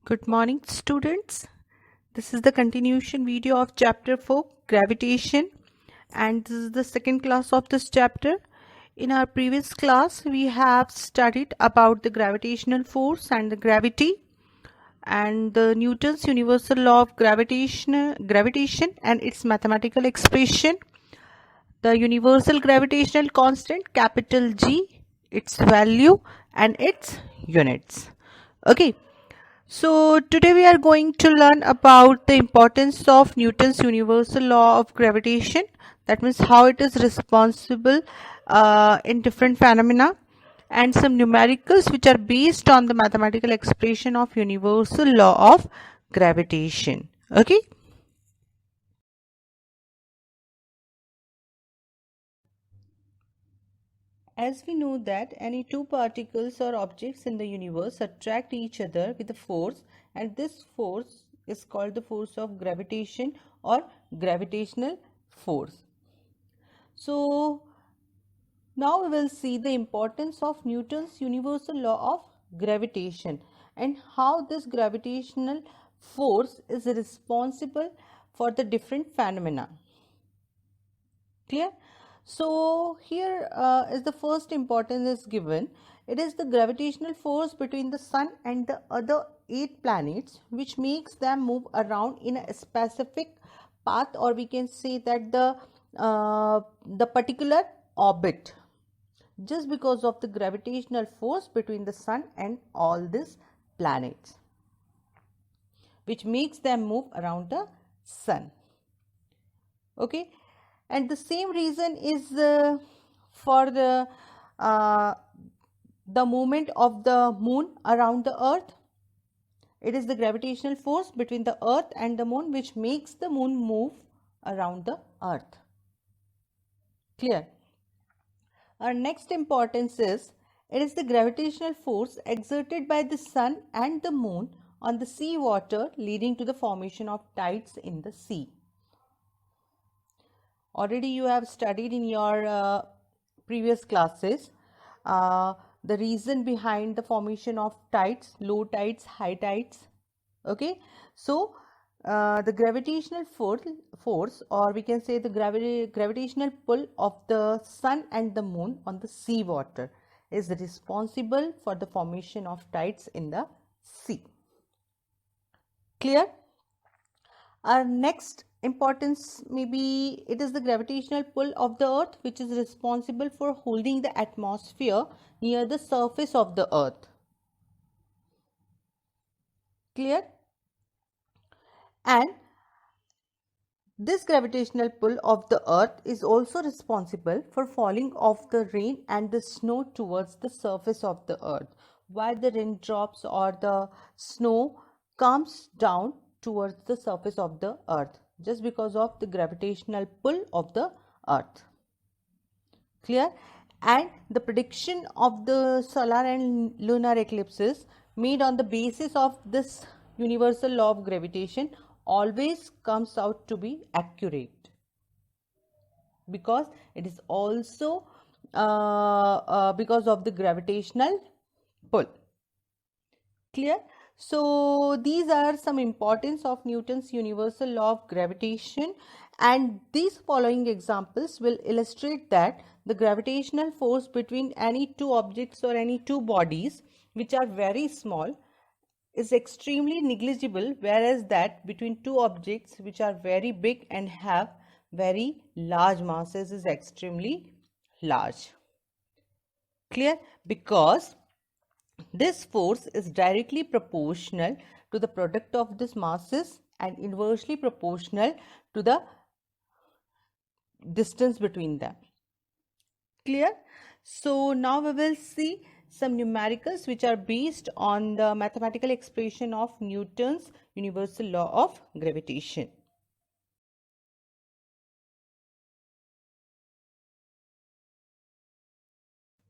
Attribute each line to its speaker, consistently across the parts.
Speaker 1: Good morning, students. This is the continuation video of chapter 4, gravitation, and this is the second class of this chapter. In our previous class, we have studied about the gravitational force and the gravity and the Newton's universal law of gravitation and its mathematical expression, the universal gravitational constant capital G, its value and its units. Okay. So today we are going to learn about the importance of Newton's universal law of gravitation. That means how it is responsible in different phenomena, and some numericals which are based on the mathematical expression of universal law of gravitation. Okay. As we know that any two particles or objects in the universe attract each other with a force, and this force is called the force of gravitation or gravitational force. So now we will see the importance of Newton's universal law of gravitation and how this gravitational force is responsible for the different phenomena. Clear? So here is the first importance is given. It is the gravitational force between the sun and the other 8 planets which makes them move around in a specific path, or we can say that the particular orbit, just because of the gravitational force between the sun and all these planets which makes them move around the sun. Okay. And the same reason is for the movement of the moon around the earth. It is the gravitational force between the earth and the moon which makes the moon move around the earth. Clear? Our next importance is it is the gravitational force exerted by the sun and the moon on the sea water, leading to the formation of tides in the sea. Already you have studied in your previous classes the reason behind the formation of tides, low tides, high tides. Okay, so the gravitational force, or we can say the gravitational pull of the sun and the moon on the sea water is responsible for the formation of tides in the sea. Clear? Our next importance, maybe it is the gravitational pull of the earth which is responsible for holding the atmosphere near the surface of the earth. Clear? And this gravitational pull of the earth is also responsible for falling of the rain and the snow towards the surface of the earth. Why the raindrops or the snow comes down towards the surface of the earth? Just because of the gravitational pull of the earth. Clear? And the prediction of the solar and lunar eclipses made on the basis of this universal law of gravitation always comes out to be accurate, because it is also because of the gravitational pull. Clear? So these are some importance of Newton's universal law of gravitation, and these following examples will illustrate that the gravitational force between any two objects or any two bodies which are very small is extremely negligible, whereas that between two objects which are very big and have very large masses is extremely large. Clear? Because this force is directly proportional to the product of these masses and inversely proportional to the distance between them. Clear? So now we will see some numericals which are based on the mathematical expression of Newton's universal law of gravitation.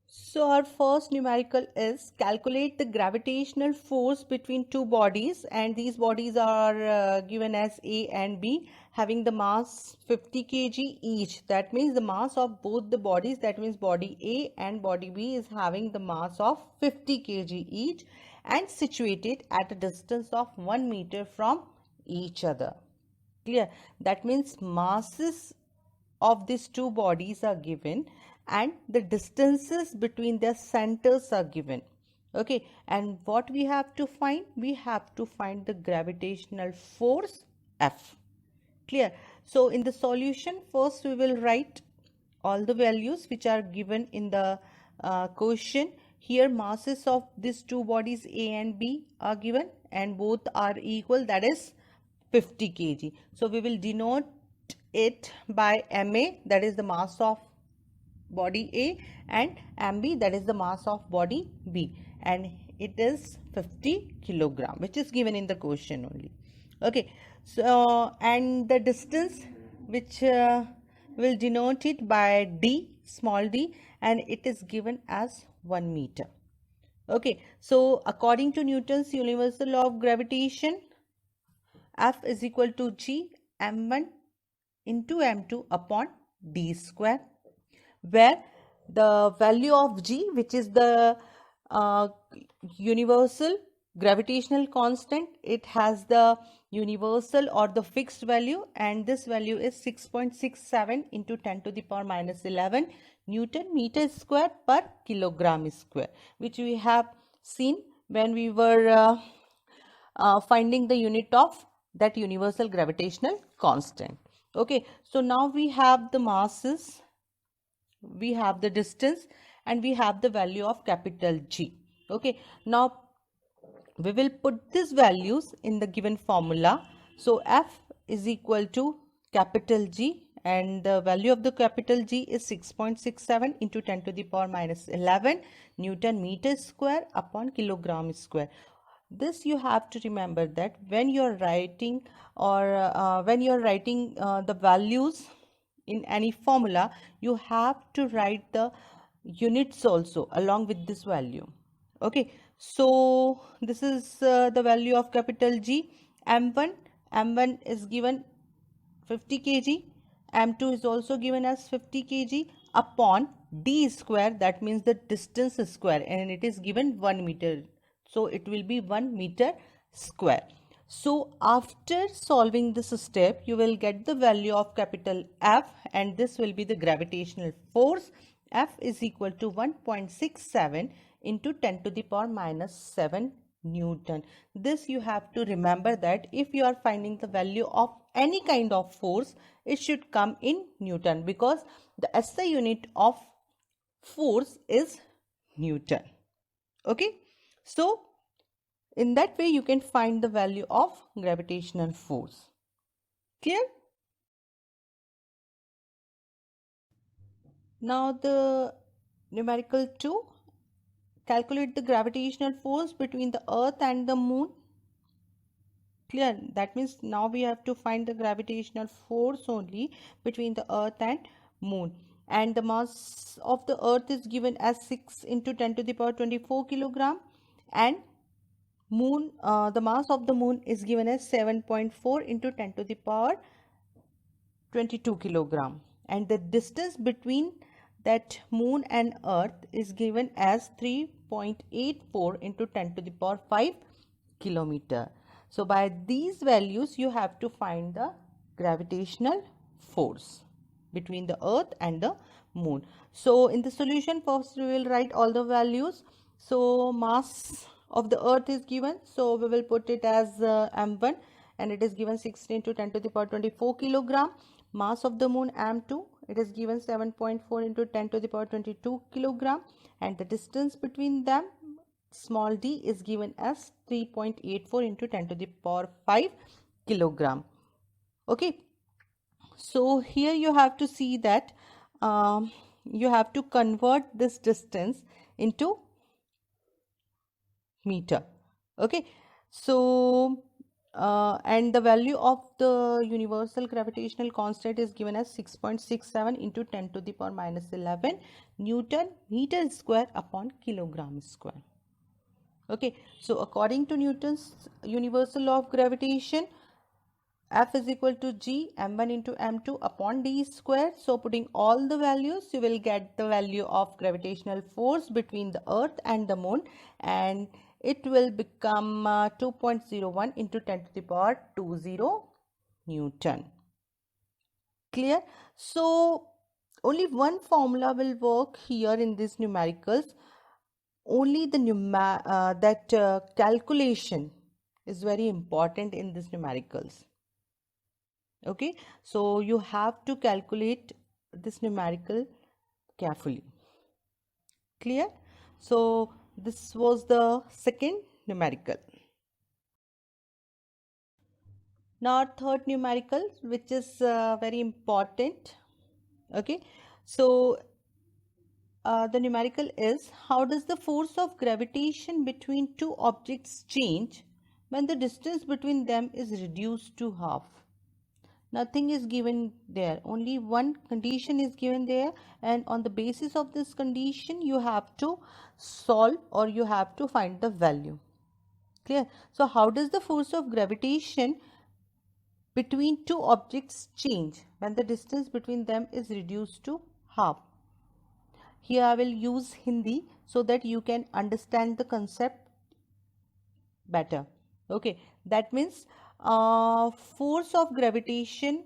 Speaker 1: So our first numerical is calculate the gravitational force between two bodies, and these bodies are given as A and B, having the mass 50 kg each. That means the mass of both the bodies, that means body A and body B, is having the mass of 50 kg each, and situated at a distance of 1 meter from each other. Clear? That means masses of these two bodies are given and the distances between their centers are given. Okay, and what we have to find? We have to find the gravitational force F. Clear? So in the solution, first we will write all the values which are given in the question. Here masses of these two bodies A and B are given and both are equal, that is 50 kg. So we will denote it by MA, that is the mass of body A, and MB, that is the mass of body B, and it is 50 kilogram, which is given in the question only. Okay, so and the distance which will denote it by D, small d, and it is given as 1 meter. Okay, so according to Newton's universal law of gravitation, F is equal to G m1 into m2 upon d square, where the value of G, which is the universal gravitational constant, it has the universal or the fixed value, and this value is 6.67 into 10 to the power minus 11 Newton meter square per kilogram square, which we have seen when we were finding the unit of that universal gravitational constant. Okay, so now we have the masses, we have the distance, and we have the value of capital G. Okay, now we will put these values in the given formula. So F is equal to capital G, and the value of the capital G is 6.67 into 10 to the power minus 11 Newton meter square upon kilogram square. This you have to remember that when you're writing the values in any formula, you have to write the units also along with this value. Okay, so this is the value of capital G. M1 is given 50 kg, m2 is also given as 50 kg upon d square, that means the distance square, and it is given 1 meter, so it will be 1 meter square. So after solving this step, you will get the value of capital F, and this will be the gravitational force. F is equal to 1.67 into 10 to the power minus 7 Newton. This you have to remember that if you are finding the value of any kind of force, it should come in Newton, because the SI unit of force is Newton. Okay, so in that way you can find the value of gravitational force. Clear? Now the numerical 2, calculate the gravitational force between the earth and the moon. Clear? That means now we have to find the gravitational force only between the earth and moon, and the mass of the earth is given as 6 into 10 to the power 24 kilogram, and moon, the mass of the moon is given as 7.4 into 10 to the power 22 kilogram, and the distance between that moon and earth is given as 3.84 into 10 to the power 5 kilometer. So by these values you have to find the gravitational force between the earth and the moon. So in the solution, first we will write all the values. So mass of the earth is given, so we will put it as m1, and it is given 16 to 10 to the power 24 kilogram. Mass of the moon m2, it is given 7.4 into 10 to the power 22 kilogram, and the distance between them, small d, is given as 3.84 into 10 to the power 5 kilogram. Okay, so here you have to see that you have to convert this distance into meter. Okay, so and the value of the universal gravitational constant is given as 6.67 into 10 to the power minus 11 Newton meter square upon kilogram square. Okay, so according to Newton's universal law of gravitation, F is equal to G m1 into m2 upon d square. So putting all the values, you will get the value of gravitational force between the earth and the moon, and it will become 2.01 into 10 to the power 20 Newton. Clear? So only one formula will work here in these numericals. Only the calculation is very important in these numericals. Okay, so you have to calculate this numerical carefully. Clear? So this was the second numerical. Now our third numerical, which is very important. Okay, so the numerical is, how does the force of gravitation between two objects change when the distance between them is reduced to half? Nothing is given there, only one condition is given there, and on the basis of this condition you have to solve or you have to find the value. Clear? So how does the force of gravitation between two objects change when the distance between them is reduced to half? Here I will use Hindi so that you can understand the concept better. Okay, that means force of gravitation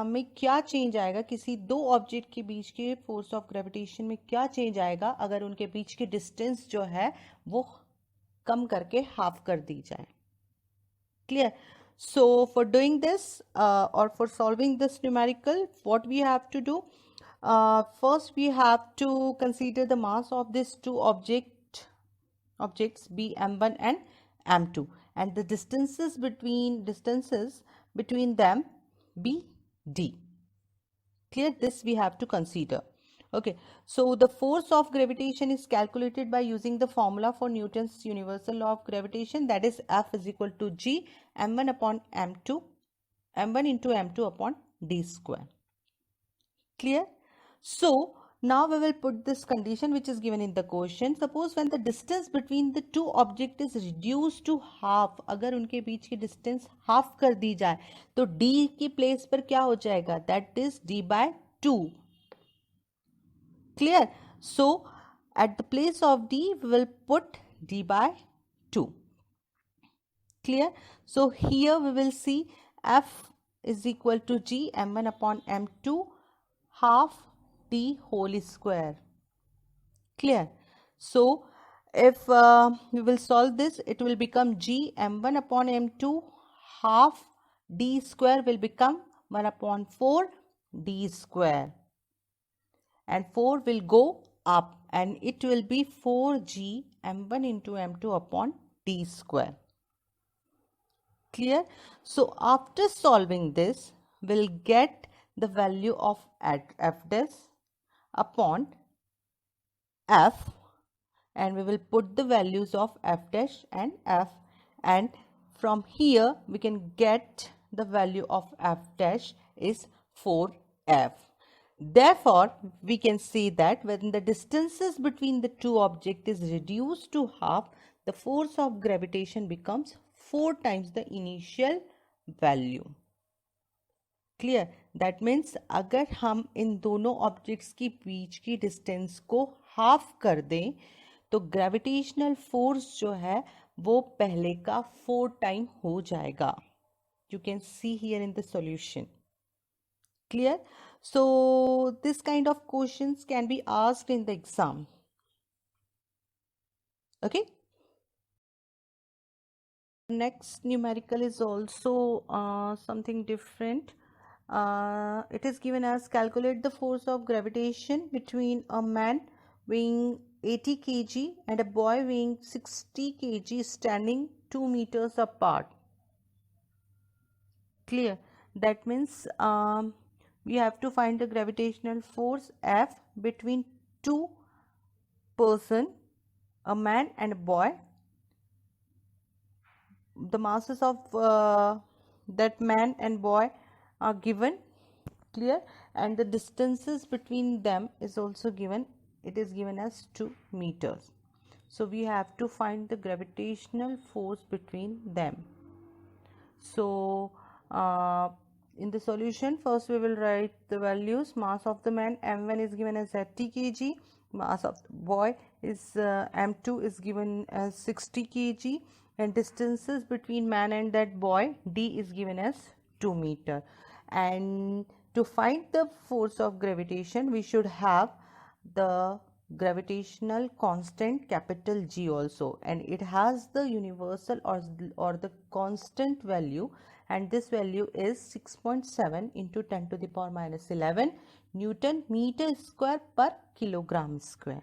Speaker 1: में क्या change आएगा, किसी दो object के बीच के force of gravitation में क्या change आएगा अगर उनके बीच की डिस्टेंस जो है वो कम करके हाफ कर दी जाए. Clear? So for doing this or for solving this numerical, what we have to do, first we have to consider the mass of these two objects be m1 and m2, and the distances between them be d. Clear? This we have to consider. Okay, so the force of gravitation is calculated by using the formula for Newton's universal law of gravitation, that is F is equal to G m1 upon m2, m1 into m2 upon d square. Clear? So now we will put this condition which is given in the question. Suppose when the distance between the two objects is reduced to half, अगर उनके बीच की distance half कर दी जाए तो d की place पर क्या हो जाएगा, that is d by 2. Clear? So at the place of d we will put d by 2. Clear? So here we will see F is equal to G m1 upon m2 half d whole square. Clear? So if we will solve this, it will become G m1 upon m2 half d square will become 1 upon 4 d square, and 4 will go up and it will be 4g m1 into m2 upon d square. Clear? So after solving this, we'll get the value of f dash upon f, and we will put the values of f dash and f, and from here we can get the value of f dash is 4f. Therefore, we can say that when the distances between the two objects is reduced to half, the force of gravitation becomes 4 times the initial value. Clear? That means अगर हम इन दोनों objects के बीच की distance को half कर दें तो gravitational force जो है वो पहले का 4 टाइम हो जाएगा. You can see here in the solution. Clear? So this kind of questions can be asked in the exam. Okay. Next numerical is also something different. It is given as, calculate the force of gravitation between a man weighing 80 kg and a boy weighing 60 kg standing 2 meters apart. Clear? That means we have to find the gravitational force F between two person, a man and a boy. The masses of that man and boy are given. Clear? And the distances between them is also given. It is given as 2 meters. So we have to find the gravitational force between them. So in the solution, first we will write the values. Mass of the man m1 is given as 30 kg, mass of the boy is m2 is given as 60 kg, and distances between man and that boy d is given as 2 meter. And to find the force of gravitation, we should have the gravitational constant capital G also, and it has the universal or the constant value, and this value is 6.7 into 10 to the power minus 11 Newton meter square per kilogram square.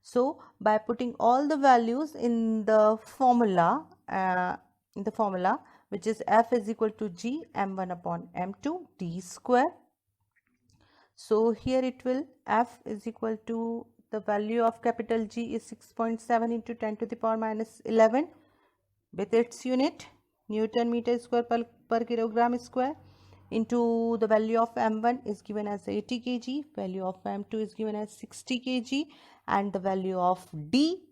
Speaker 1: So by putting all the values in the formula, which is F is equal to G m1 upon m2 d square. So here it will, F is equal to, the value of capital G is 6.7 into 10 to the power minus 11 with its unit Newton meter square per kilogram square, into the value of m1 is given as 80 kg, value of m2 is given as 60 kg, and the value of d,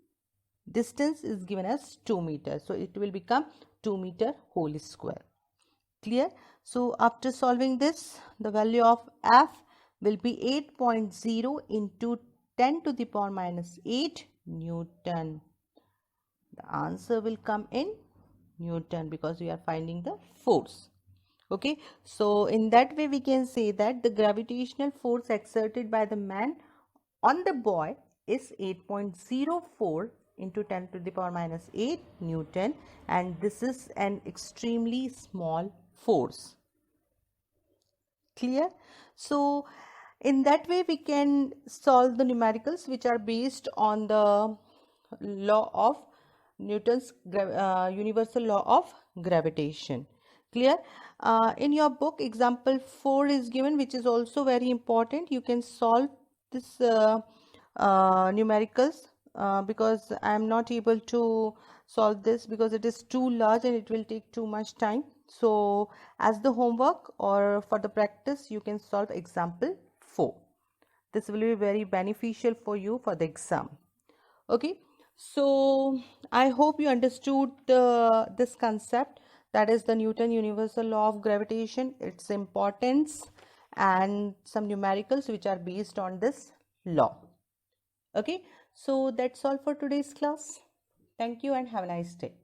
Speaker 1: distance, is given as 2 meters. So it will become 2 meter whole square. Clear? So after solving this, the value of F will be 8.0 into 10 to the power minus 8 Newton. The answer will come in Newton because we are finding the force. Okay, so in that way we can say that the gravitational force exerted by the man on the boy is 8.04 into 10 to the power minus 8 Newton, and this is an extremely small force. Clear? So in that way we can solve the numericals which are based on the law of Newton's universal law of gravitation. Clear? In your book example 4 is given, which is also very important. You can solve this numericals because I am not able to solve this because it is too large and it will take too much time. So as the homework or for the practice, you can solve example 4. This will be very beneficial for you for the exam. Okay, so I hope you understood this concept, that is the Newton universal law of gravitation, its importance, and some numericals which are based on this law. Okay, so that's all for today's class. Thank you and have a nice day.